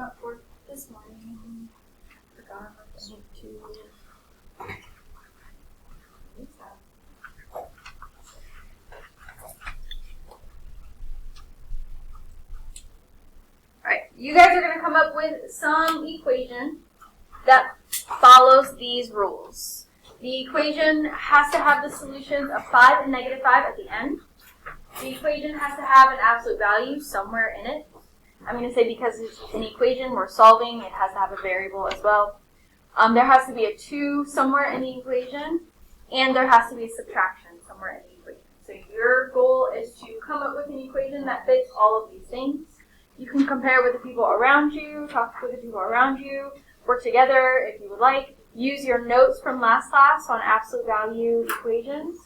up for this morning. Forgot to use that. Alright, you guys are going to come up with some equation that follows these rules. The equation has to have the solutions of 5 and negative 5 at the end. The equation has to have an absolute value somewhere in it. I'm going to say because it's an equation we're solving, it has to have a variable as well. There has to be a 2 somewhere in the equation, and there has to be a subtraction somewhere in the equation. So your goal is to come up with an equation that fits all of these things. You can compare with the people around you, talk with the people around you, work together if you would like. Use your notes from last class on absolute value equations.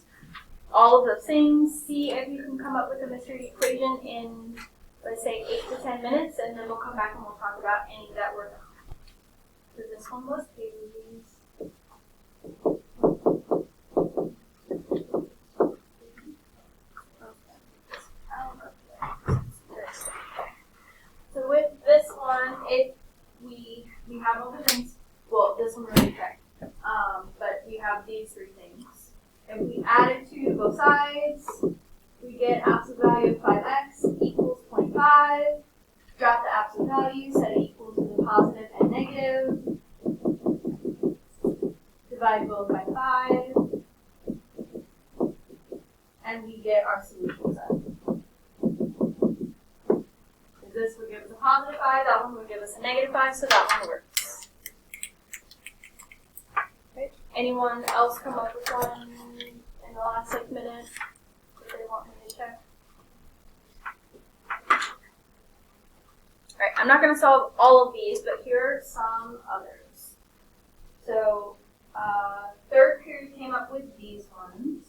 All of those things. See if you can come up with a mystery equation in, let's say, 8 to 10 minutes, and then we'll come back and we'll talk about any that were done. So this one was Haley's. So with this one, if we have all the things, well, this one really checked, but we have these 3 things. If we add it to both sides, we get absolute value of 5x equals 0.5. Drop the absolute value, set it equal to the positive and negative. Divide both by 5. And we get our solution set. This would give us a positive 5, that one would give us a negative 5, so that one works. Okay. Anyone else come up with one in the last 6 minutes that they want me to check? Alright, I'm not going to solve all of these, but here are some others. So, 3rd period came up with these ones.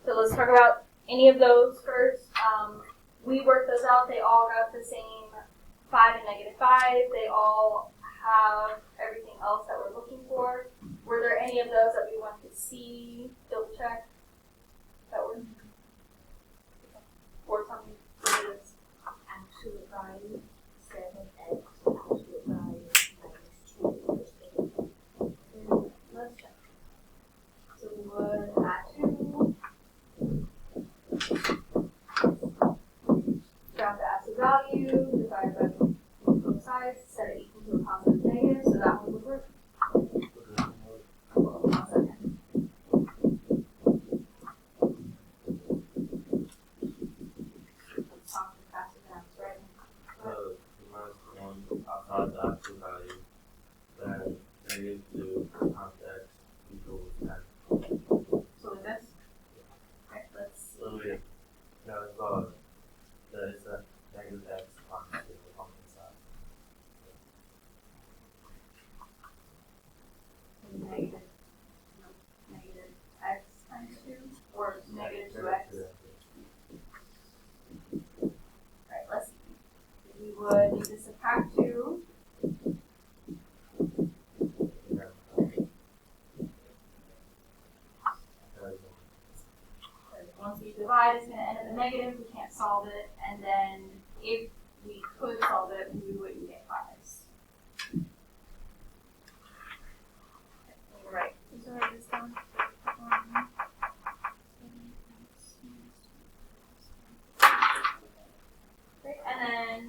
So let's talk about any of those first. We worked those out. They all got the same 5 and negative 5. They all have everything else that we're looking for. Were there any of those that we wanted to see, double check, that were, or something for this? Absolute value 7x, absolute value -2. Let's check. So we would add 2. Drop the absolute value, divide by both sides, set it equal to a positive negative, so that one would work. Hold on 1 second. Let's talk faster than I was writing. Minus 1 outside the absolute value, then negative 2 times x equals 10. So with this, okay, let's see. Literally, now it's that it's a negative x times 2 on the side. Negative x times 2, or negative 2x. Alright, let's see. We would need to subtract 2. Once we divide, it's going to end up in negative. We can't solve it. And then if we could solve it, we wouldn't get 5s. You're right. Let's write this down. Okay, and then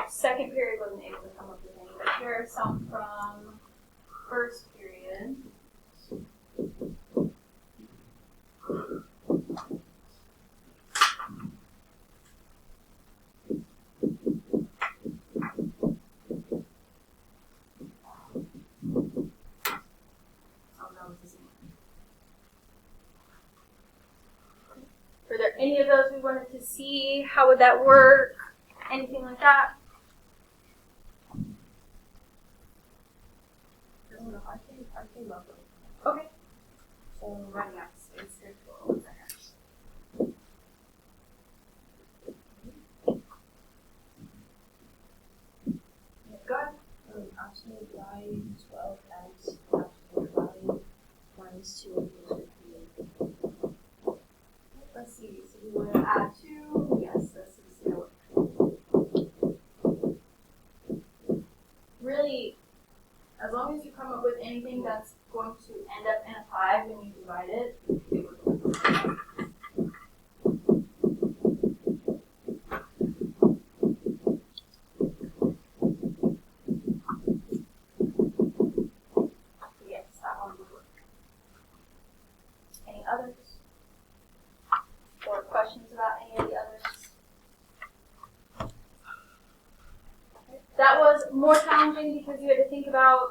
second period wasn't able to come up with any, but here are some from first period. Were there any of those we wanted to see? How would that work? Anything like with that? I came up with Okay. so Running out of space here for 1 second. got absolute value 12x absolute value minus 2 equals 58. Let's see. So we want to add 2. Yes, this is going to really, as long as you come up with anything that's going to end up in a 5 when you divide it, it would work. Yes, that one would work. Any others? Or questions about any of the others? That was more challenging because you had to think about,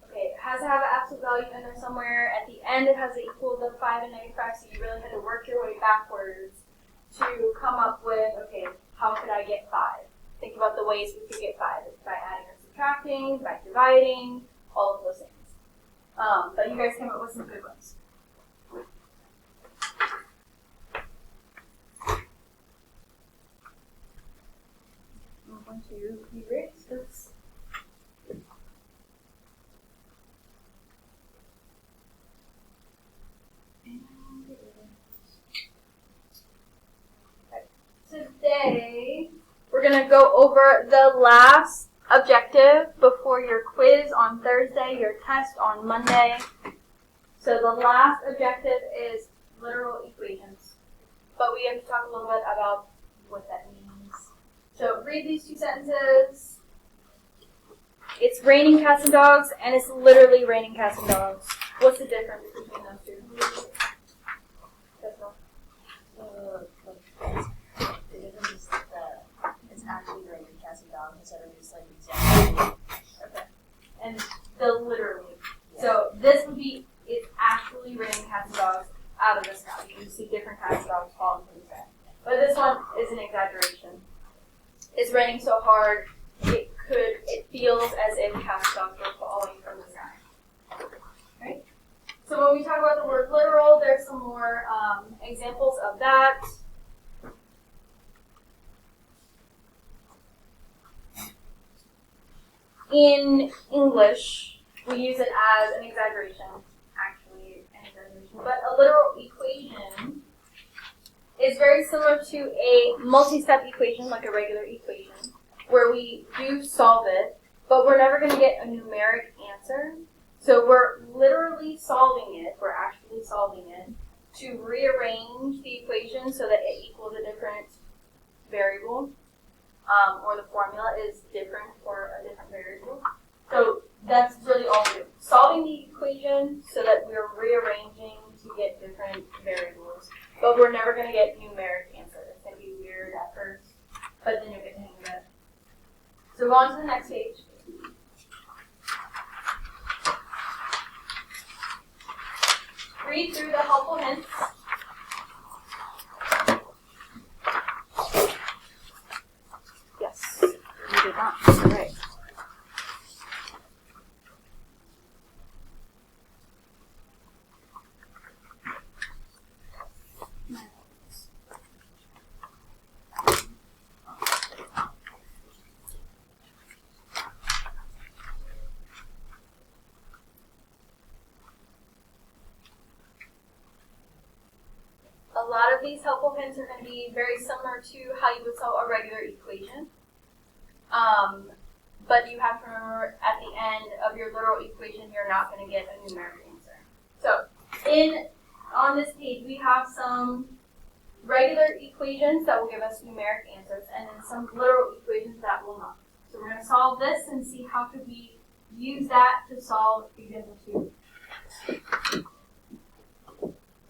okay, it has to have an absolute value in there somewhere. At the end, it has to equal the 5 and -5, so you really had to work your way backwards to come up with, okay, how could I get 5? Think about the ways we could get 5. It's by adding or subtracting, by dividing, all of those things. But you guys came up with some good ones. I'm going to erase this. Today, we're going to go over the last objective before your quiz on Thursday, your test on Monday. So the last objective is literal equations. But we have to talk a little bit about what that means. So read these 2 sentences. It's raining cats and dogs, and it's literally raining cats and dogs. What's the difference between those two? That's all. The difference is that it's actually raining cats and dogs instead of just like example. Okay. And the literally. So this would be, it's actually raining cats and dogs out of the sky. You see different cats and dogs falling from the sky. But this one is an exaggeration. It's raining so hard, it feels as if cats and dogs were falling from the sky. Right? So when we talk about the word literal, there's some more examples of that. In English, we use it as an exaggeration, actually an exaggeration, but a literal equation is very similar to a multi-step equation, like a regular equation, where we do solve it, but we're never going to get a numeric answer. So we're literally solving it, we're actually solving it, to rearrange the equation so that it equals a different variable. Or the formula is different for a different variable. So that's really all we're doing. Solving the equation so that we're rearranging to get different variables. But we're never going to get numeric answers. It's going to be weird at first, but then you'll get the hang of it. So go on to the next page. Read through the helpful hints. Yes, you did not. You're right. A lot of these helpful hints are going to be very similar to how you would solve a regular equation. But you have to remember at the end of your literal equation, you're not going to get a numeric answer. So on this page, we have some regular equations that will give us numeric answers, and then some literal equations that will not. So we're going to solve this and see how could we use that to solve example 2.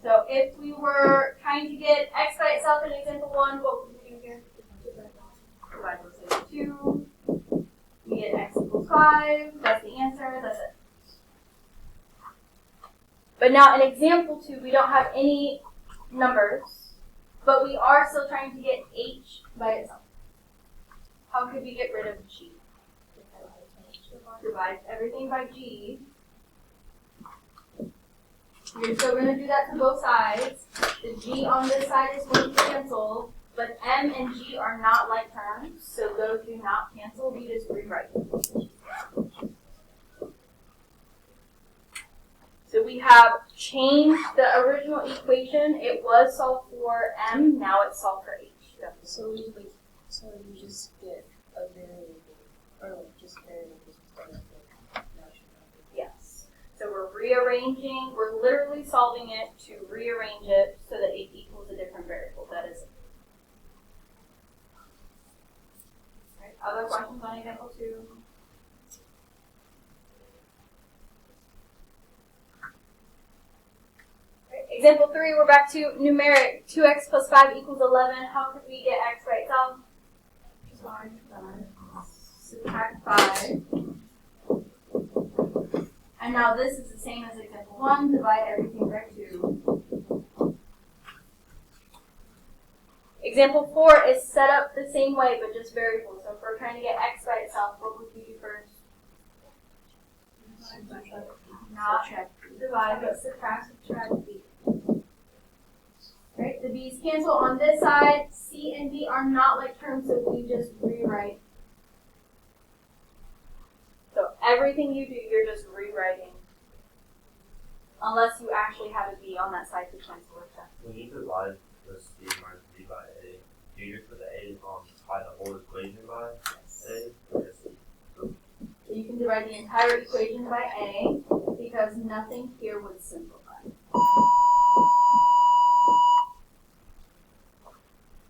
So if we were trying to get x by itself in example 1, what would we do here? Divide both sides by 2. We get x equals 5. That's the answer. That's it. But now in example 2, we don't have any numbers, but we are still trying to get h by itself. how could we get rid of G? Divide everything by G. You're still going to do that to both sides. The G on this side is going to cancel, but M and G are not like terms, so those do not cancel. We just rewrite them. So we have changed the original equation. It was solved for M, now it's solved for H. So you just get a variable, or like just variables instead of like natural numbers. Yes. So we're rearranging, we're literally solving it to rearrange it so that it equals a different variable. That is it. Right. Other questions on example 2? Example 3, we're back to numeric. 2x plus 5 equals 11. How could we get x by itself? Subtract 5. And now this is the same as example 1. Divide everything by 2. Example 4 is set up the same way, but just variables. So if we're trying to get x by itself, what would we do first? Not divide, but subtract b. Right, the b's cancel on this side. C and b are not like terms, so we just rewrite. So everything you do, you're just rewriting. Unless you actually have a b on that side to cancel with that. When you divide the c minus b by a, do you just put the a by the whole equation by a? Or just So you can divide the entire equation by a, because nothing here would simplify.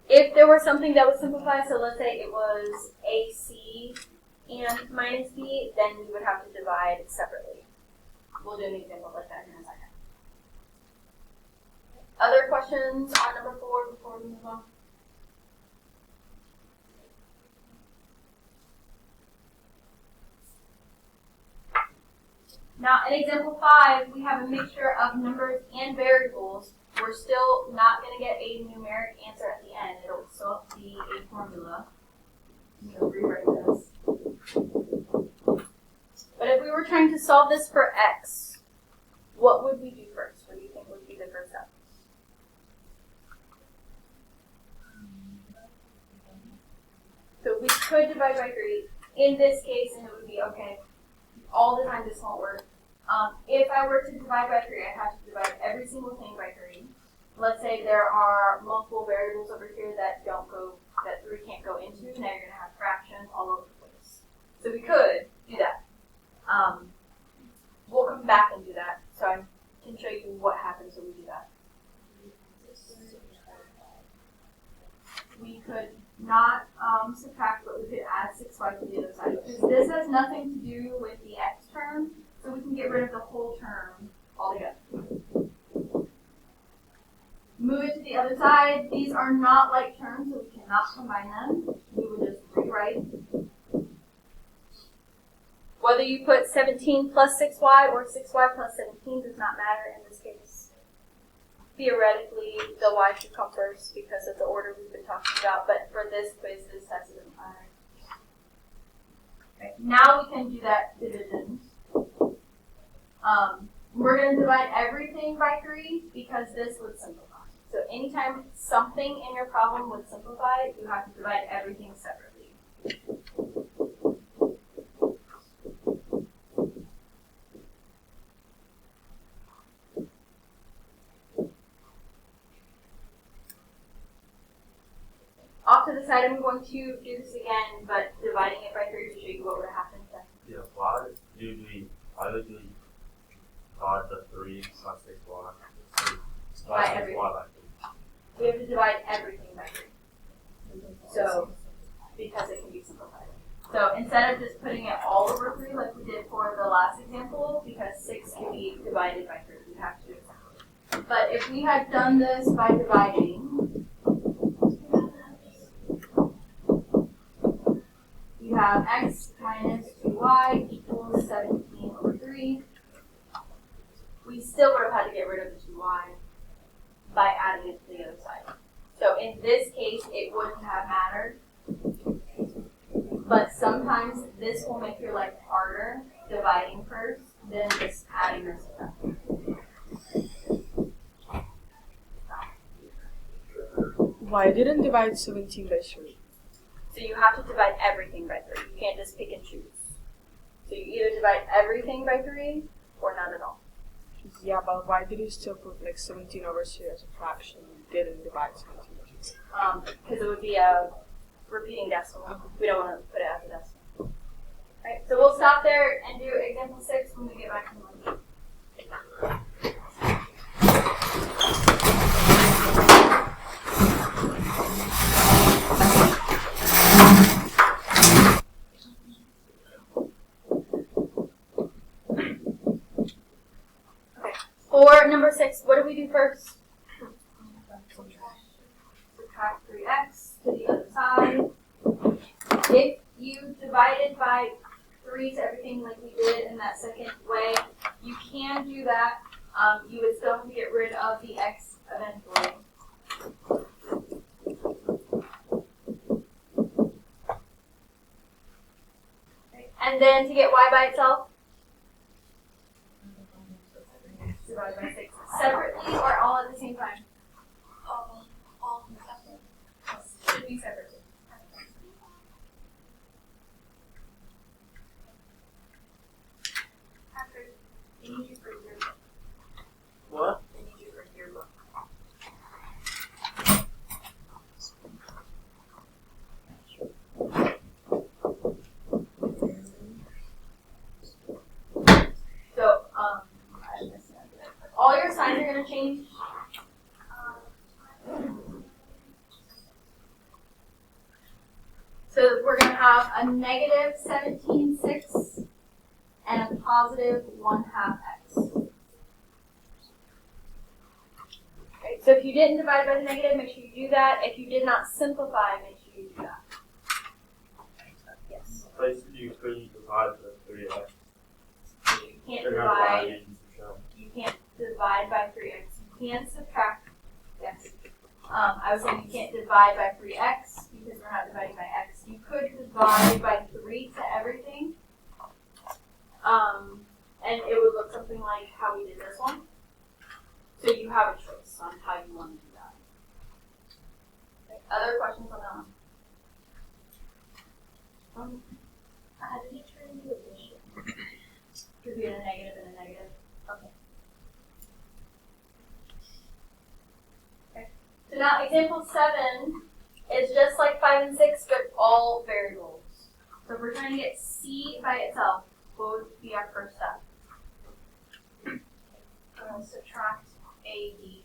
If there were something that would simplify, so let's say it was AC and minus B, then you would have to divide separately. We'll do an example like that in a second. Other questions on number 4 before we move on? Now, in example 5, we have a mixture of numbers and variables. We're still not going to get a numeric answer at the end. It'll still be a formula. I'm going to rewrite this. But if we were trying to solve this for x, what would we do first? What do you think would be the first step? So we could divide by 3 in this case, and it would be okay. All the time this won't work. If I were to divide by 3, I'd have to divide every single thing by 3. Let's say there are multiple variables over here that 3 can't go into. Now you're going to have fractions all over the place. So we could do that. We'll come back and do that. So I can show you what happens when we do that. We could not subtract, but we could add 6y to the other side. Because this has nothing to do with the x term, so we can get rid of the whole term altogether. Move it to the other side. These are not like terms, so we cannot combine them. We would just rewrite. Whether you put 17 plus 6y or 6y plus 17 does not matter in this case. Theoretically, the y should come first because of the order we've been talking about, but for this quiz, this test doesn't matter. Okay. Now we can do that division. We're going to divide everything by 3 because this would simplify. So anytime something in your problem would simplify, you have to divide everything separately. Off to the side, I'm going to do this again, but dividing it by 3 to show you what would happen then. yeah, why would you divide the 3 plus 6y? By everything. We have to divide everything by 3. So, because it can be simplified. So instead of just putting it all over 3 like we did for the last example, because 6 can be divided by 3, we have to do it separately. But if we had done this by dividing, you have x minus 2y equals 17 over 3. We still would have had to get rid of the 2y by adding it to the other side. So in this case, it wouldn't have mattered. but sometimes this will make your life harder dividing first than just adding or subtracting. Why didn't divide 17 by 3? So you have to divide everything by 3. You can't just pick and choose. So you either divide everything by 3 or none at all. Yeah, but why did you still put like 17 over 3 as a fraction? You didn't divide 17 by 3. Because it would be a repeating decimal. We don't want to put it as a decimal. Right, so we'll stop there and do example 6 when we get back to lunch. For number 6, what do we do first? Subtract 3x to the other side. If you divided by 3 to everything like we did in that second way, you can do that. You would still have to get rid of the x eventually. Okay. And then to get y by itself, divide by 6 separately or all at the same time? All separate. Should be separately. I need you for your book. What? I need you for your book. So, I missed that. All your signs are going to change. So we're going to have a negative 17/6 and a positive 1/2 x. Okay, so if you didn't divide by the negative, make sure you do that. If you did not simplify, make sure you do that. Yes. Basically, you couldn't divide the 3x. You can't They're not divide. dividing, so. You can't divide by 3x. You can subtract. Yes. I was saying you can't divide by 3x because we're not dividing by x. You could divide by 3 to everything. And it would look something like how we did this one. So you have a choice on how you want to do that. Okay. Other questions on that one? How did you turn into addition? Because we had a negative and a negative. Okay. Okay. So now example 7 is just like 5 and 6, but all variables. So if we're trying to get c by itself, what would be our first step? Subtract AD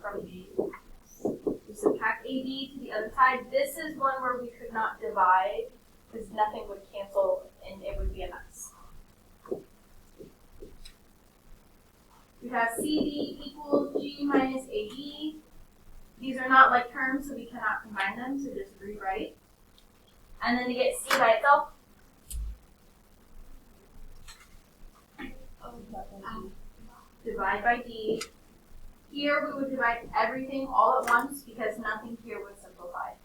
from G. We subtract AD to the other side. This is one where we could not divide because nothing would cancel and it would be a mess. We have CD equals G minus AD. These are not like terms, so we cannot combine them, so just rewrite. And then to get C by itself, divide by D. Here we would divide everything all at once because nothing here was simplified.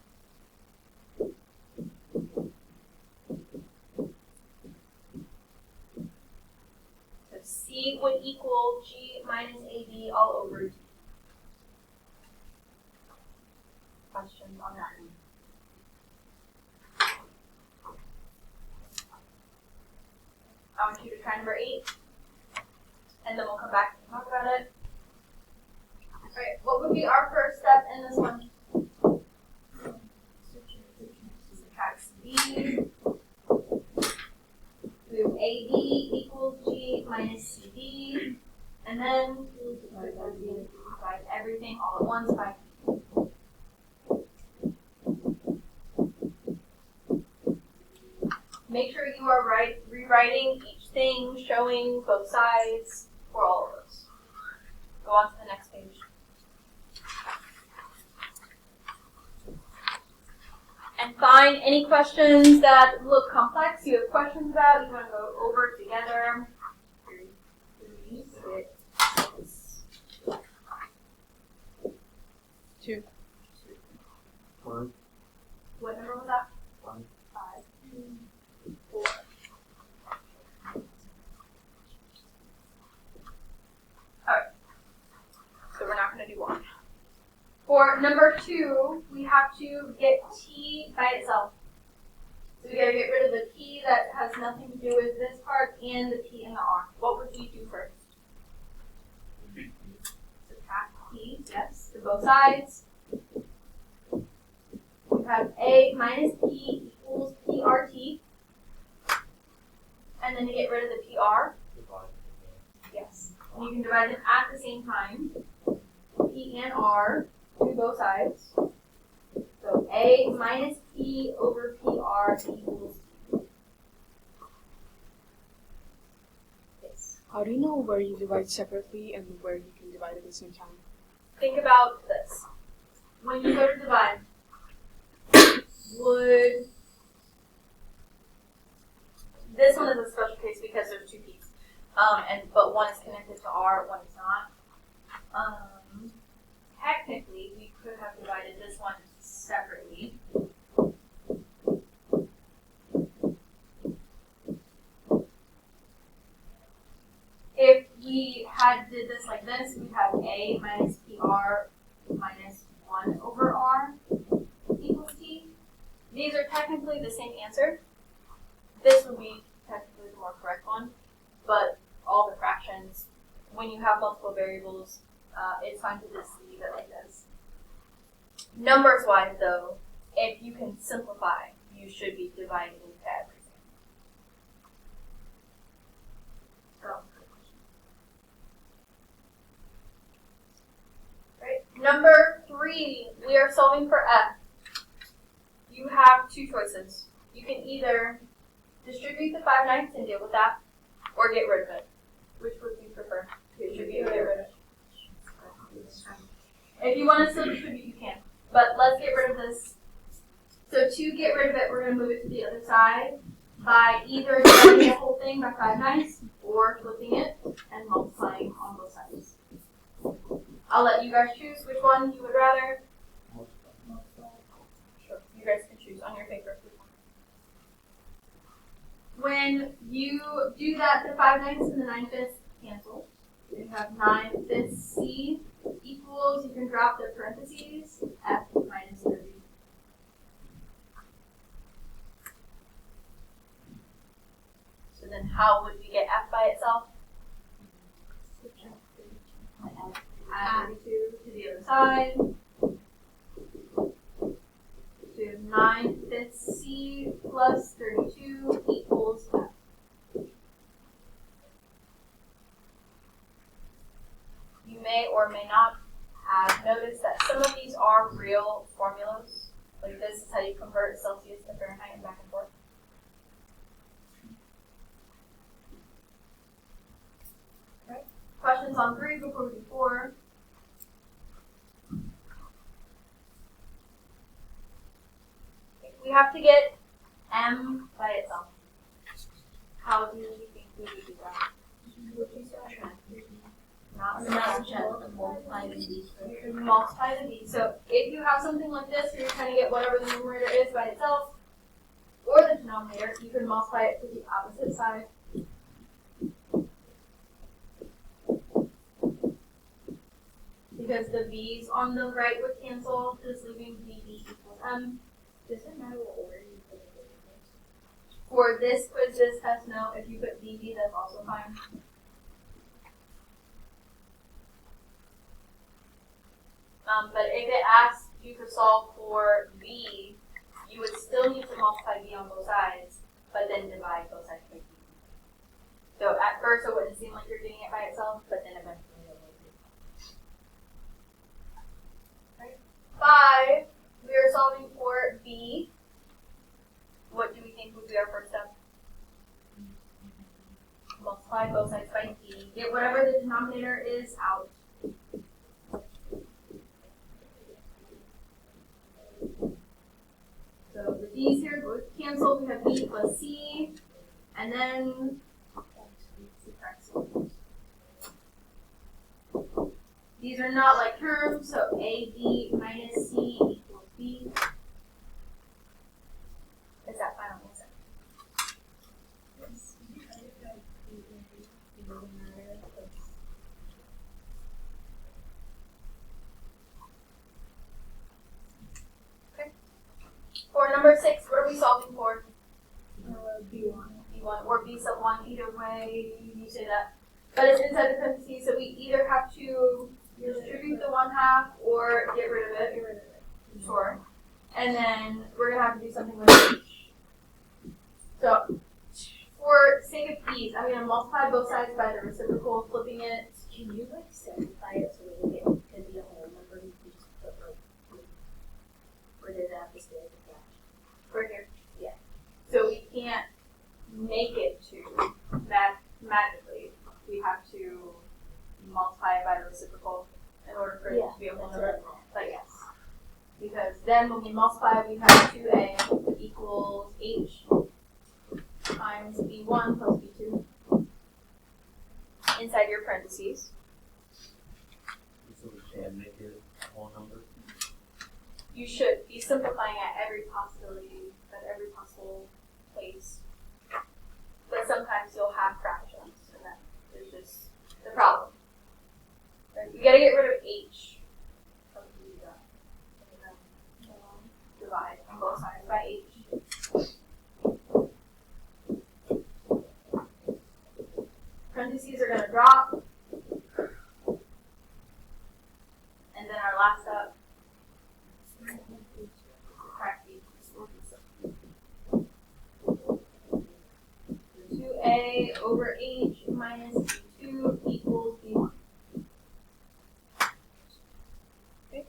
So C would equal G minus AD all over D. Questions on that one? I want you to try number 8. And then we'll come back and talk about it. Alright, what would be our first step in this one? Subtract B. We have AD equals G minus CD. And then divide everything all at once by B. Make sure you are rewriting each thing, showing both sides for all of those. Go on to the next page. And find any questions that look complex, you have questions about, you want to go over together. 3, 6, 2. 1. what number was that? 1. 5. For number 2, we have to get t by itself. So we gotta get rid of the p that has nothing to do with this part and the p and the r. What would we do first? Subtract p, yes, to both sides. We have a minus p equals prt. And then to get rid of the pr, yes. And you can divide them at the same time. P and r to both sides. So a minus p over pr equals this. How do you know where you divide separately and where you can divide at the same time? Think about this. When you go to divide, would this one is a special case because there's 2 p's, but one is connected to r, one is not. Technically, we could have divided this one separately. If we had did this like this, we'd have a minus pr minus 1 over r equals t. These are technically the same answer. This would be technically the more correct one, but all the fractions, when you have multiple variables, it's fine to just leave it like this. Numbers wise though, if you can simplify, you should be dividing into everything. Right. Number 3, we are solving for f. You have 2 choices. You can either distribute the 5/9 and deal with that, or get rid of it. Which would you prefer? Distribute or get rid of it? If you want to still distribute, you can. But let's get rid of this. So to get rid of it, we're going to move it to the other side by either dividing the whole thing by 5/9 or flipping it and multiplying on both sides. I'll let you guys choose which one you would rather. Sure, you guys can choose on your paper. When you do that, the 5/9 and the 9/5 cancel. You have 9/5 c equals, you can drop the parentheses, f minus 30. So then how would we get f by itself? Add 32 to the other side. So we have 9/5 c plus 32 equals f. You may or may not have noticed that some of these are real formulas. Like this is how you convert Celsius to Fahrenheit and back and forth. Okay. Questions on 3 before we do 4? We have to get m by itself. How do you think we would do that? Not multiply the b. Multiply the b. So if you have something like this where you're trying to get whatever the numerator is by itself, or the denominator, you can multiply it to the opposite side. Because the b's on the right would cancel, just leaving bb equals m. Does it matter what order you put it in? For this quiz, this test, no. If you put bb, that's also fine. But if it asks you to solve for b, you would still need to multiply b on both sides, but then divide both sides by b. So at first it wouldn't seem like you're getting it by itself, but then eventually it will be. Right. 5, we are solving for b. What do we think would be our first step? Multiply both sides by b. Get whatever the denominator is out. So the b's here both cancel. We have b plus c, and then subtract c. These are not like terms, so ab minus c equals b. Is that final answer? Yes. B1 or B sub 1, either way you say that. But it's inside the parentheses, so we either have to distribute the 1/2 or get rid of it. Sure. And then we're going to have to do something with h. So, for sake of ease, I'm going to multiply both sides by the reciprocal, flipping it. Can you like simplify it so we it could be a whole number? You could just put like, or did it have to stay as a fraction? Right here. Yeah. So we can't make it to magically. We have to multiply it by the reciprocal in order for it to be a whole number. But yes. Because then when we multiply, we have 2a equals h times b1 plus b2 inside your parentheses. So we can make it a whole number. You should be simplifying at every possibility, at every possible place. But sometimes you'll have fractions, and that is just the problem. You gotta get rid of h. Divide on both sides by h. Parentheses are going to drop. And then our last step, subtract b. 2a over h minus b2 equals b1. Okay.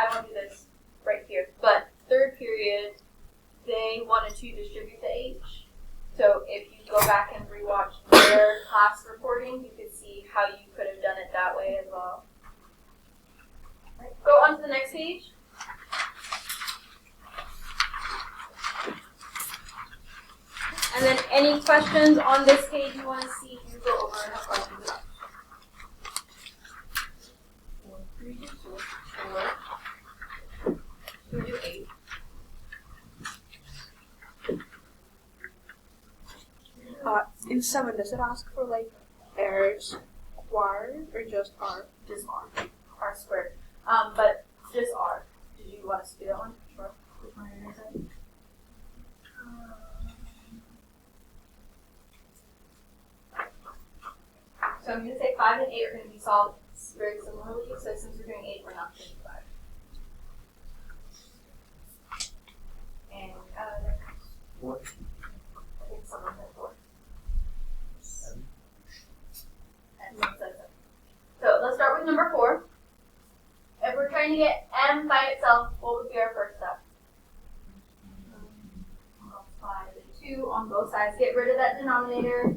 I won't do this right here, but third period, they wanted to distribute the h. So if you go back and rewatch their class recording, you could see how you could have done it that way as well. Right. Go on to the next page. And then any questions on this page you want to see, you go over and have questions about. 4, 3, 2, 4. We do 8. In 7, does it ask for like r squared or just r? Just r. R squared. But just r. Did you want us to do that one? Sure. Which one are you going to say? So I'm going to say 5 and 8 are going to be solved very similarly. So since we're doing 8, we're not doing 5. And What? I think someone said 4. 7. And someone said 7. So let's start with number 4. If we're trying to get m by itself, what would be our first step? Multiply the 2 on both sides. Get rid of that denominator.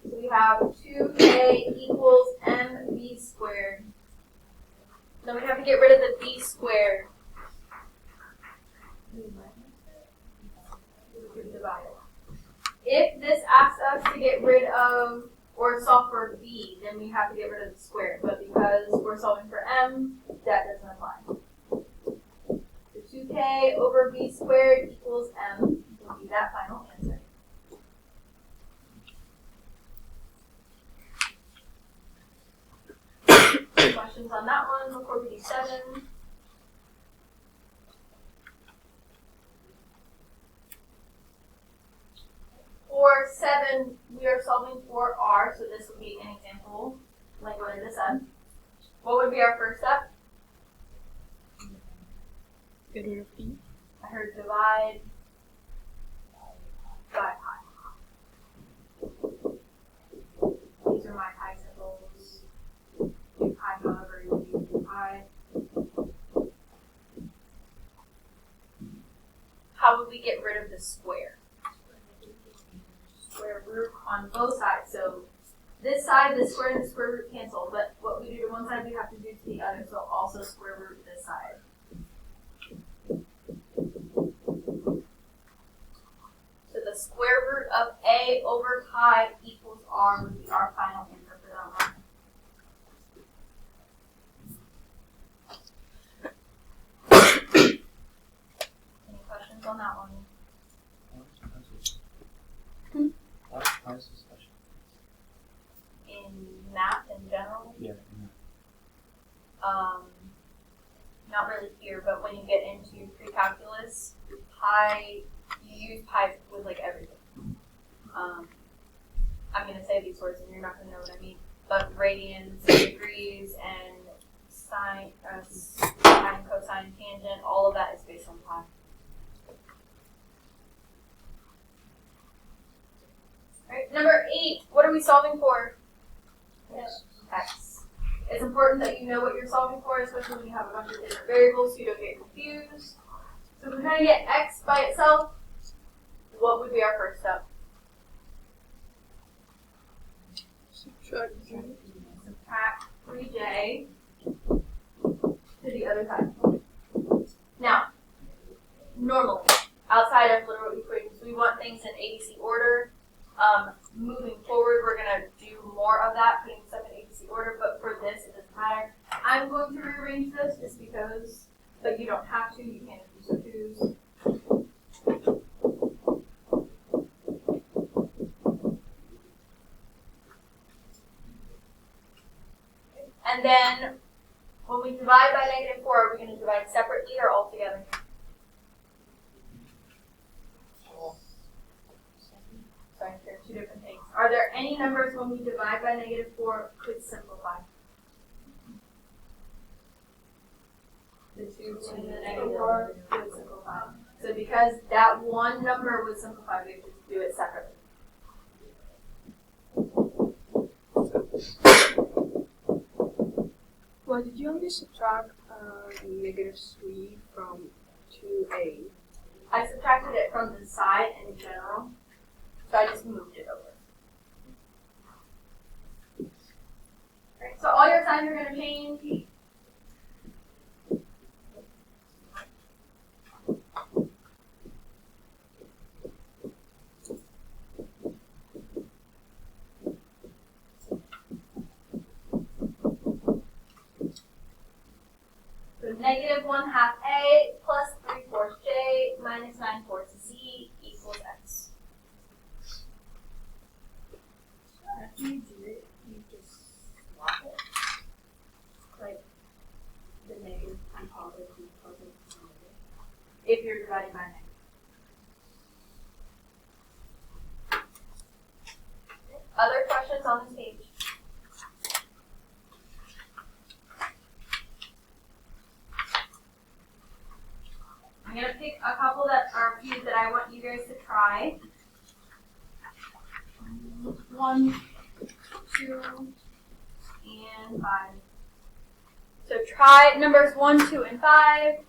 So we have 2a equals mb squared. Then we have to get rid of the b squared. If this asks us to get rid of or solve for b, then we have to get rid of the square. But because we're solving for m, that doesn't apply. So 2k over b squared equals m will be that final answer. Questions on that one before we do 7? For 7, we are solving for r, so this would be an example, like what I just said. What would be our first step? Get rid of b. I heard divide by pi. These are my pi symbols. Do pi however you do pi. How would we get rid of the square? Square root on both sides. So this side, the square and the square root cancel, but what we do to one side, we have to do to the other. So also square root this side. So the square root of a over pi equals r would be our final answer for that one. Any questions on that one? Why is this special? In math in general, Yeah. not really here, but when you get into pre-calculus, pi, you use pi with like everything. I'm going to say these words and you're not going to know what I mean, but radians, degrees, and sine, cosine, tangent, all of that is based on pi. Right, number 8, what are we solving for? X. It's important that you know what you're solving for, especially when you have a bunch of different variables so you don't get confused. So if we're trying to get x by itself, what would be our first step? Subtract 3. Subtract 3j to the other side. Now, normally, outside of literal equations, we want things in ABC order. Moving forward, we're going to do more of that, putting stuff in ABC order, but for this, it doesn't matter. I'm going to rearrange this just because, but you don't have to, you can if you so choose. And then, when we divide by -4, are we going to divide separately or all together? Sorry, there are two different things. Are there any numbers when we divide by -4 could simplify? The 2 and the -4 would simplify. So because that one number would simplify, we would just do it separately. Why did you only subtract -3 from 2a? I subtracted it from the side in general, so I just moved it over. Right, so all your signs are going to change. So -1/2 a plus 3/4 j minus 9/4 z equals x. After you do it, you just swap it. Like the negative and positive and positive and negative. If you're dividing by negative. Other questions on this page? I'm going to pick a couple that are few that I want you guys to try. 1, 2, and 5. So try numbers 1, 2, and 5.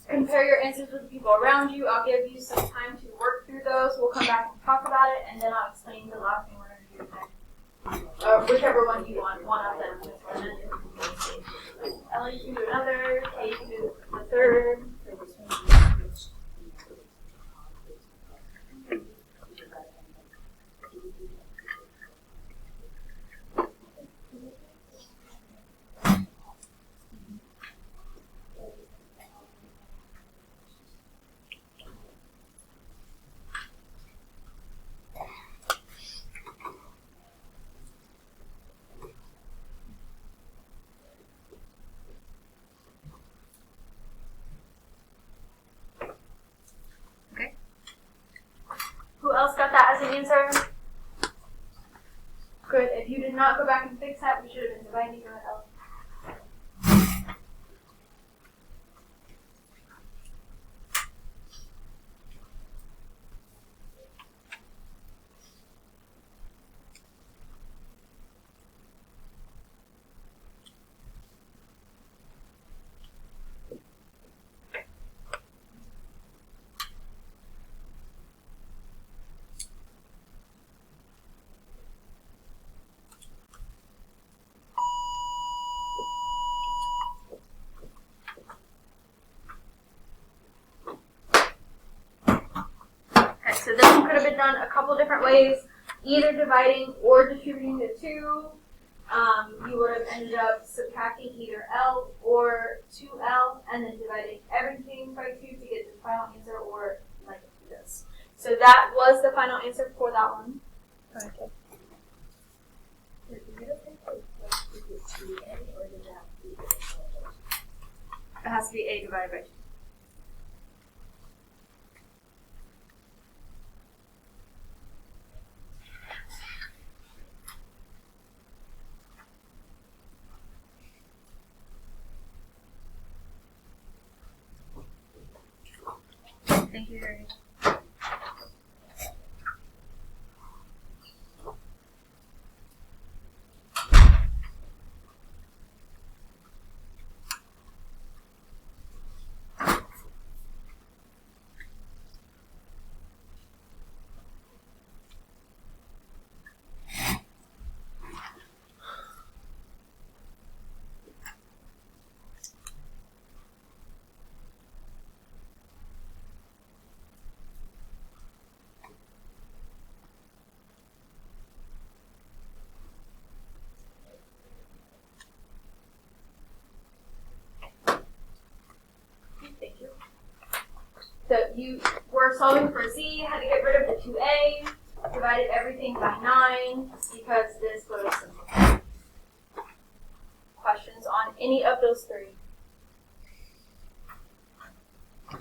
Compare your answers with the people around you. I'll give you some time to work through those. We'll come back and talk about it, and then I'll explain the last thing we're going to do today. Whichever one you want, one of them. Ellie, you can do another. Kay, you can do the third. Who else got that as an answer? Good. If you did not go back and fix that, we should have been dividing your L. So this one could have been done a couple different ways, either dividing or distributing the 2. You would have ended up subtracting either L or 2L and then dividing everything by 2 to get the final answer, or like this. So that was the final answer for that one. Okay. It has to be a divided by 2. Thank you, Harry. Thank you. So you were solving for z, had to get rid of the 2a, divided everything by 9 because this was simple. Questions on any of those 3? Put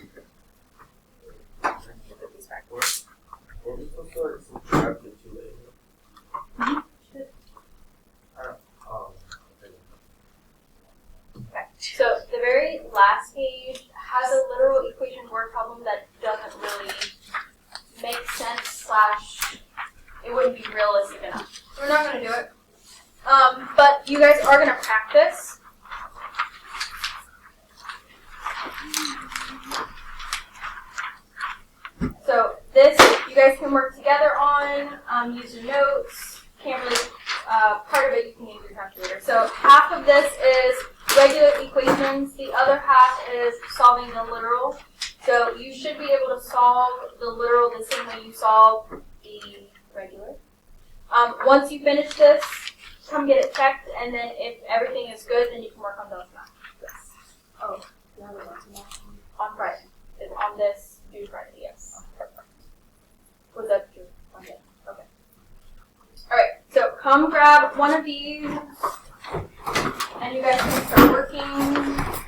these back. Were we supposed to like subtract the 2a? Should. Oh, okay. Okay. So the very last page has a literal equation word problem that doesn't really make sense / it wouldn't be realistic enough. So we're not going to do it. But you guys are going to practice. So this you guys can work together on, use your notes. Can't really, part of it you can use your calculator. So half of this is regular equations, the other half is solving the literal. So you should be able to solve the literal the same way you solve the regular. Once you finish this, come get it checked, and then if everything is good, then you can work on those math. Yes. Oh, Now we're on to math. on Friday. On this due Friday, yes. Perfect. Was that true? Okay. Okay. Alright, so come grab one of these, and you guys can start working.